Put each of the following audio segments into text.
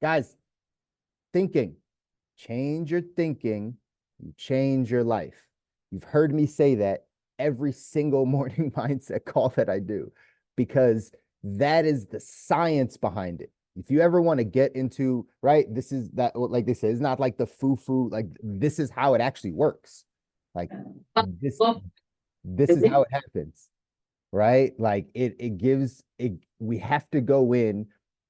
Guys, thinking, change your thinking, you change your life. You've heard me say that every single morning mindset call that I do, because that is the science behind it. If you ever want to get into, right, this is that, like they say, it's not like the foo-foo, like this is how it actually works. Like this, this is how it happens, right? Like it gives it, we have to go in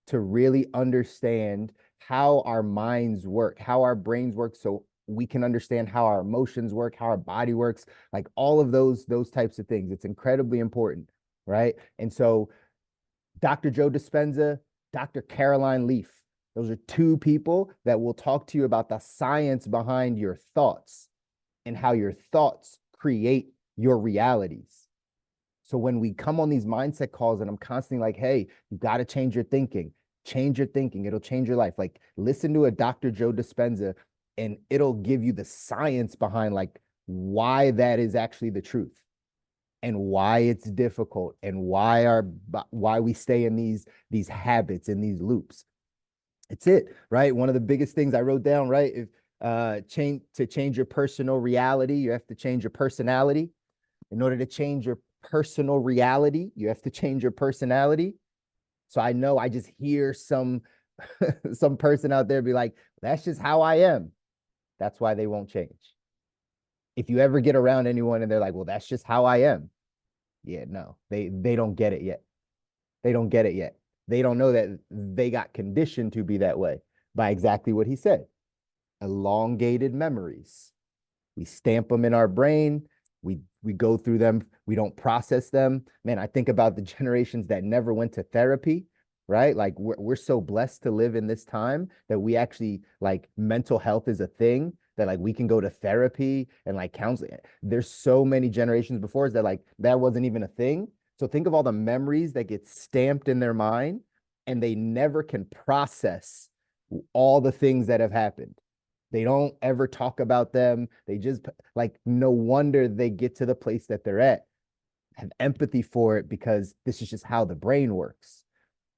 to really understand how our minds work, how our brains work, so we can understand how our emotions work, how our body works, like all of those types of things. It's incredibly important, right? And so Dr. Joe Dispenza, Dr. Caroline Leaf, those are two people that will talk to you about the science behind your thoughts and how your thoughts create your realities. So when we come on these mindset calls and I'm constantly like, hey, you got to change your thinking, change your thinking. It'll change your life. Like listen to a Dr. Joe Dispenza and it'll give you the science behind like why that is actually the truth and why it's difficult and why we stay in these habits and these loops. It's it, right? One of the biggest things I wrote down, right? If change your personal reality, you have to change your personality. In order to change your personal reality, you have to change your personality. So I know I just hear some some person out there be like, that's just how I am. That's why they won't change. If you ever get around anyone and they're like, well, that's just how I am. Yeah, no, they don't get it yet. They don't get it yet. They don't know that they got conditioned to be that way by exactly what he said. Elongated memories. We stamp them in our brain. We go through them. We don't process them. Man, I think about the generations that never went to therapy, right? Like we're so blessed to live in this time that we actually like mental health is a thing that like we can go to therapy and like counseling. There's so many generations before us that like that wasn't even a thing. So think of all the memories that get stamped in their mind and they never can process all the things that have happened. They don't ever talk about them. They just like, no wonder they get to the place that they're at. Have empathy for it because this is just how the brain works.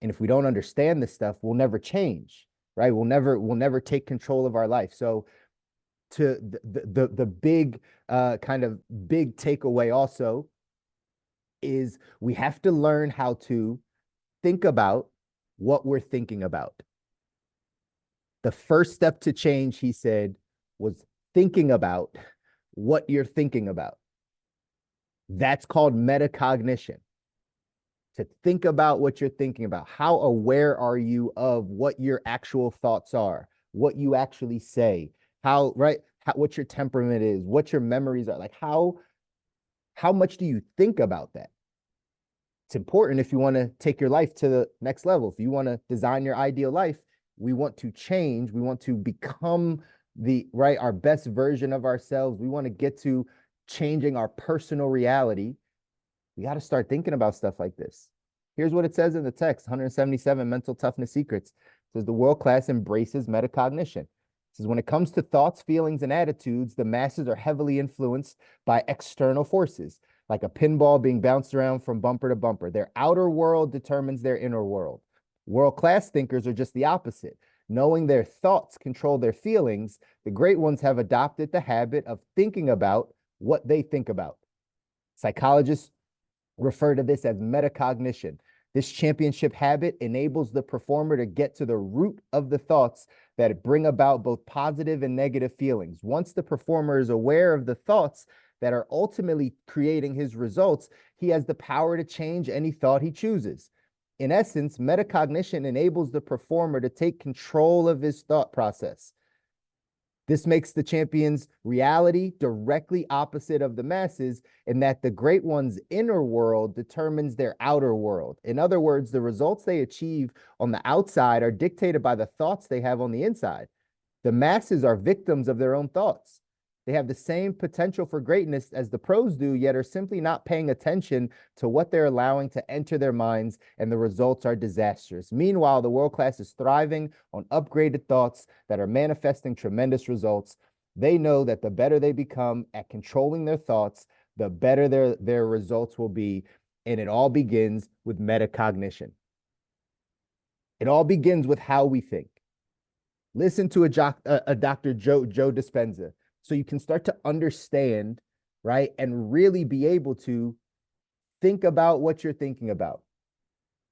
And if we don't understand this stuff, we'll never change, right? We'll never take control of our life. So to the big kind of big takeaway also is we have to learn how to think about what we're thinking about. The first step to change, he said, was thinking about what you're thinking about. That's called metacognition. To think about what you're thinking about. How aware are you of what your actual thoughts are, what you actually say, how, right? What your temperament is, what your memories are. Like how much do you think about that? It's important if you want to take your life to the next level. If you want to design your ideal life, we want to change. We want to become the right, our best version of ourselves. We want to get to changing our personal reality. We got to start thinking about stuff like this. Here's what it says in the text 177 mental toughness secrets. It says the world class embraces metacognition. It says when it comes to thoughts, feelings, and attitudes, the masses are heavily influenced by external forces, like a pinball being bounced around from bumper to bumper. Their outer world determines their inner world. World class thinkers are just the opposite. Knowing their thoughts control their feelings, the great ones have adopted the habit of thinking about what they think about. Psychologists refer to this as metacognition. This championship habit enables the performer to get to the root of the thoughts that bring about both positive and negative feelings. Once the performer is aware of the thoughts that are ultimately creating his results, he has the power to change any thought he chooses. In essence, metacognition enables the performer to take control of his thought process. This makes the champion's reality directly opposite of the masses, in that the great one's inner world determines their outer world. In other words, the results they achieve on the outside are dictated by the thoughts they have on the inside. The masses are victims of their own thoughts. They have the same potential for greatness as the pros do, yet are simply not paying attention to what they're allowing to enter their minds, and the results are disastrous. Meanwhile, the world class is thriving on upgraded thoughts that are manifesting tremendous results. They know that the better they become at controlling their thoughts, the better their results will be. And it all begins with metacognition. It all begins with how we think. Listen to a Dr. Joe Dispenza so you can start to understand, right? And really be able to think about what you're thinking about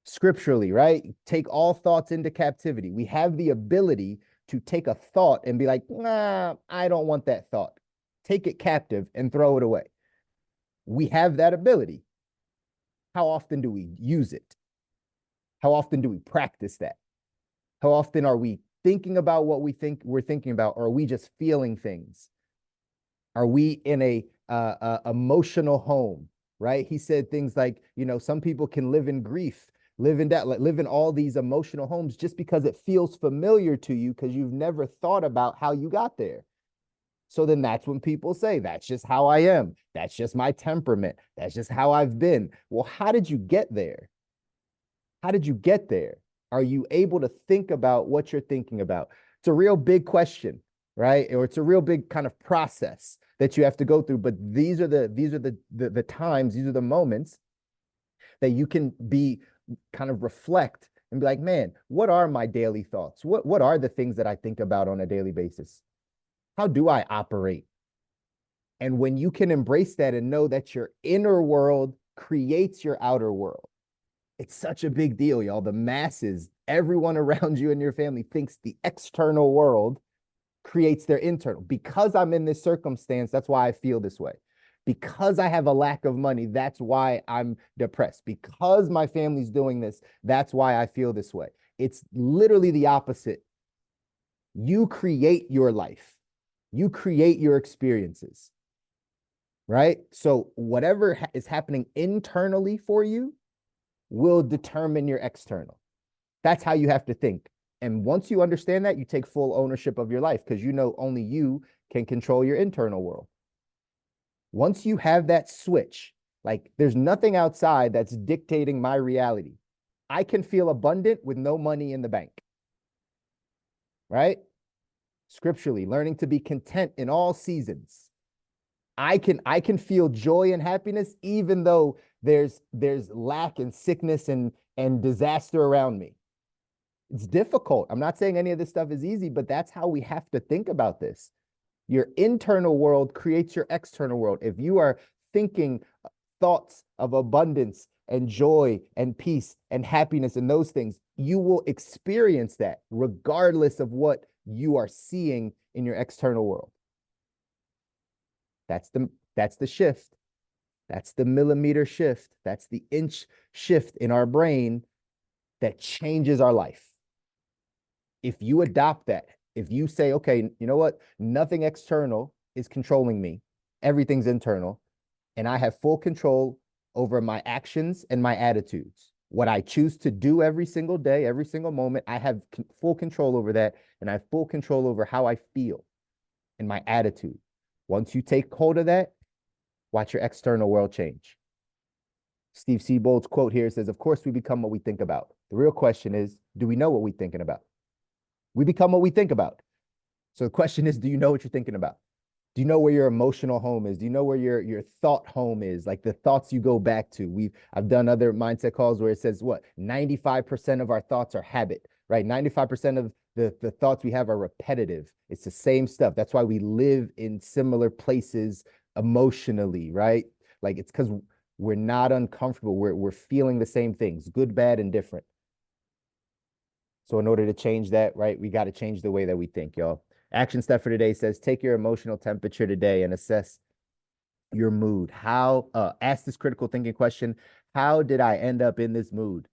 scripturally, right? Take all thoughts into captivity. We have the ability to take a thought and be like, nah, I don't want that thought. Take it captive and throw it away. We have that ability. How often do we use it? How often do we practice that? How often are we thinking about what we think we're thinking about, or are we just feeling things? Are we in a emotional home? Right? He said things like, some people can live in grief, live in that, live in all these emotional homes just because it feels familiar to you because you've never thought about how you got there. So then that's when people say, that's just how I am. That's just my temperament. That's just how I've been. Well, how did you get there? How did you get there? Are you able to think about what you're thinking about? It's a real big question, right? Or it's a real big kind of process that you have to go through. But these are the times, these are the moments that you can be kind of reflect and be like, man, what are my daily thoughts? What are the things that I think about on a daily basis? How do I operate? And when you can embrace that and know that your inner world creates your outer world, it's such a big deal, y'all. The masses, everyone around you and your family thinks the external world creates their internal. Because I'm in this circumstance, that's why I feel this way. Because I have a lack of money, that's why I'm depressed. Because my family's doing this, that's why I feel this way. It's literally the opposite. You create your life. You create your experiences, right? So whatever is happening internally for you will determine your external. That's how you have to think. And once you understand that, you take full ownership of your life because you know only you can control your internal world. Once you have that switch, like there's nothing outside that's dictating my reality. I can feel abundant with no money in the bank, right? Scripturally, learning to be content in all seasons. I can feel joy and happiness even though there's lack and sickness and disaster around me. It's difficult. I'm not saying any of this stuff is easy, but that's how we have to think about this. Your internal world creates your external world. If you are thinking thoughts of abundance and joy and peace and happiness and those things, you will experience that regardless of what you are seeing in your external world. That's the shift. That's the millimeter shift. That's the inch shift in our brain that changes our life. If you adopt that, if you say, okay, you know what? Nothing external is controlling me. Everything's internal. And I have full control over my actions and my attitudes. What I choose to do every single day, every single moment, I have full control over that. And I have full control over how I feel and my attitude. Once you take hold of that, watch your external world change. Steve Siebold's quote here says, of course, we become what we think about. The real question is, do we know what we're thinking about? We become what we think about. So the question is, do you know what you're thinking about? Do you know where your emotional home is? Do you know where your thought home is? Like the thoughts you go back to. I've done other mindset calls where it says what 95% of our thoughts are habit, right? 95% of the thoughts we have are repetitive. It's the same stuff. That's why we live in similar places emotionally, right? Like it's because we're not uncomfortable. We're feeling the same things, good, bad, and different. So in order to change that, right, we got to change the way that we think, y'all. Action step for today says take your emotional temperature today and assess your mood. Ask this critical thinking question. How did I end up in this mood?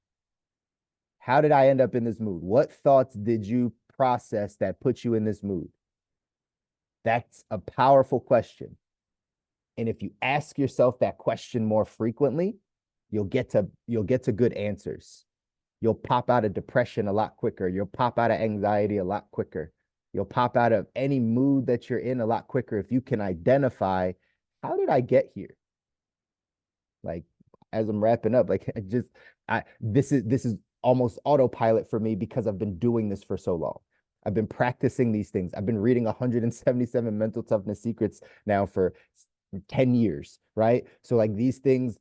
How did I end up in this mood? What thoughts did you process that put you in this mood? That's a powerful question. And if you ask yourself that question more frequently, you'll get to good answers. You'll pop out of depression a lot quicker. You'll pop out of anxiety a lot quicker. You'll pop out of any mood that you're in a lot quicker if you can identify, how did I get here? Like as I'm wrapping up, like this is almost autopilot for me because I've been doing this for so long. I've been practicing these things. I've been reading 177 mental toughness secrets now for 10 years, right? So like these things,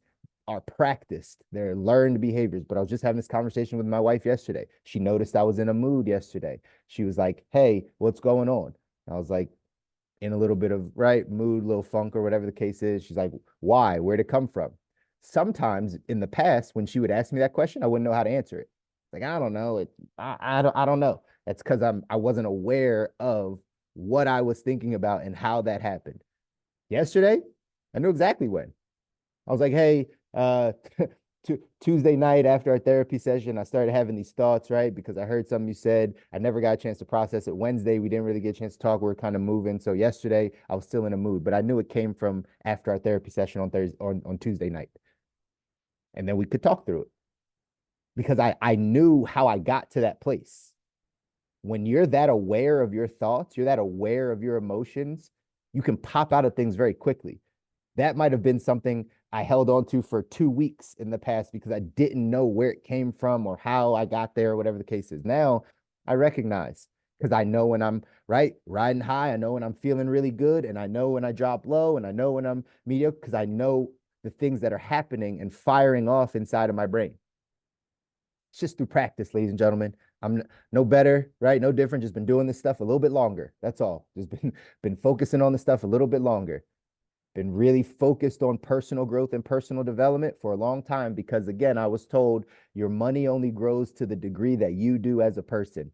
are practiced. They're learned behaviors. But I was just having this conversation with my wife yesterday. She noticed I was in a mood yesterday. She was like, "Hey, what's going on?" I was like, in a little bit of right mood, little funk or whatever the case is. She's like, "Why? Where'd it come from?" Sometimes in the past, when she would ask me that question, I wouldn't know how to answer it. Like, I don't know. I don't know. That's because I wasn't aware of what I was thinking about and how that happened. Yesterday, I knew exactly when. I was like, hey, Tuesday night after our therapy session, I started having these thoughts, right? Because I heard something you said. I never got a chance to process it. Wednesday, we didn't really get a chance to talk. We were kind of moving. So yesterday, I was still in a mood, but I knew it came from after our therapy session on Thursday on Tuesday night. And then we could talk through it because I knew how I got to that place. When you're that aware of your thoughts, you're that aware of your emotions, you can pop out of things very quickly. That might have been something I held on to for 2 weeks in the past because I didn't know where it came from or how I got there, or whatever the case is. Now I recognize because I know when I'm right riding high, I know when I'm feeling really good, and I know when I drop low, and I know when I'm mediocre because I know the things that are happening and firing off inside of my brain. It's just through practice, ladies and gentlemen. I'm no better, right? No different. Just been doing this stuff a little bit longer. That's all. Just been focusing on the stuff a little bit longer. Been really focused on personal growth and personal development for a long time because, again, I was told your money only grows to the degree that you do as a person.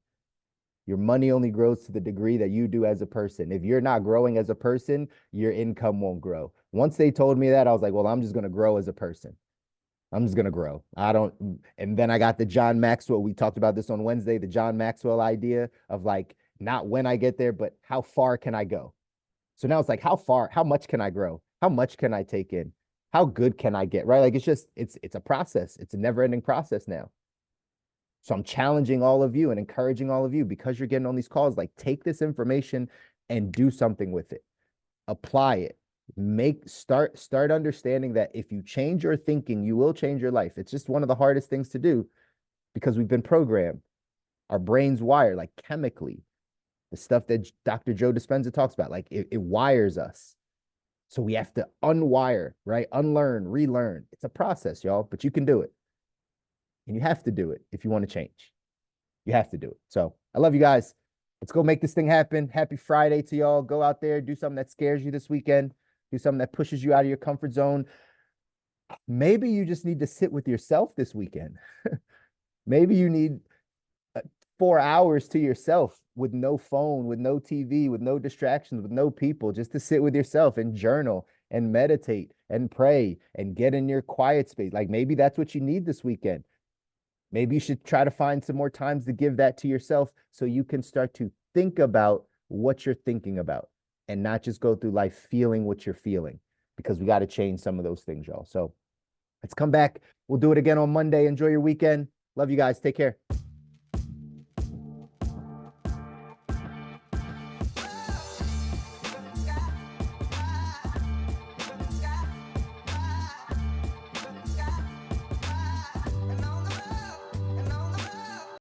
Your money only grows to the degree that you do as a person. If you're not growing as a person, your income won't grow. Once they told me that, I was like, well, I'm just going to grow as a person. I'm just going to grow. I don't. And then I got the John Maxwell. We talked about this on Wednesday, the John Maxwell idea of like, not when I get there, but how far can I go? So now it's like, how far, how much can I grow? How much can I take in? How good can I get? Right? Like it's a process. It's a never-ending process now. So I'm challenging all of you and encouraging all of you because you're getting on these calls, like take this information and do something with it. Apply it. Start understanding that if you change your thinking, you will change your life. It's just one of the hardest things to do because we've been programmed. Our brains wire like chemically. The stuff that Dr. Joe Dispenza talks about, like it wires us. So we have to unwire, right? Unlearn, relearn. It's a process, y'all, but you can do it. And you have to do it if you want to change. You have to do it. So I love you guys. Let's go make this thing happen. Happy Friday to y'all. Go out there, do something that scares you this weekend. Do something that pushes you out of your comfort zone. Maybe you just need to sit with yourself this weekend. Maybe you need 4 hours to yourself with no phone, with no TV, with no distractions, with no people, just to sit with yourself and journal and meditate and pray and get in your quiet space. Like maybe that's what you need this weekend. Maybe you should try to find some more times to give that to yourself so you can start to think about what you're thinking about and not just go through life feeling what you're feeling, because we got to change some of those things, y'all. So let's come back. We'll do it again on Monday. Enjoy your weekend. Love you guys. Take care.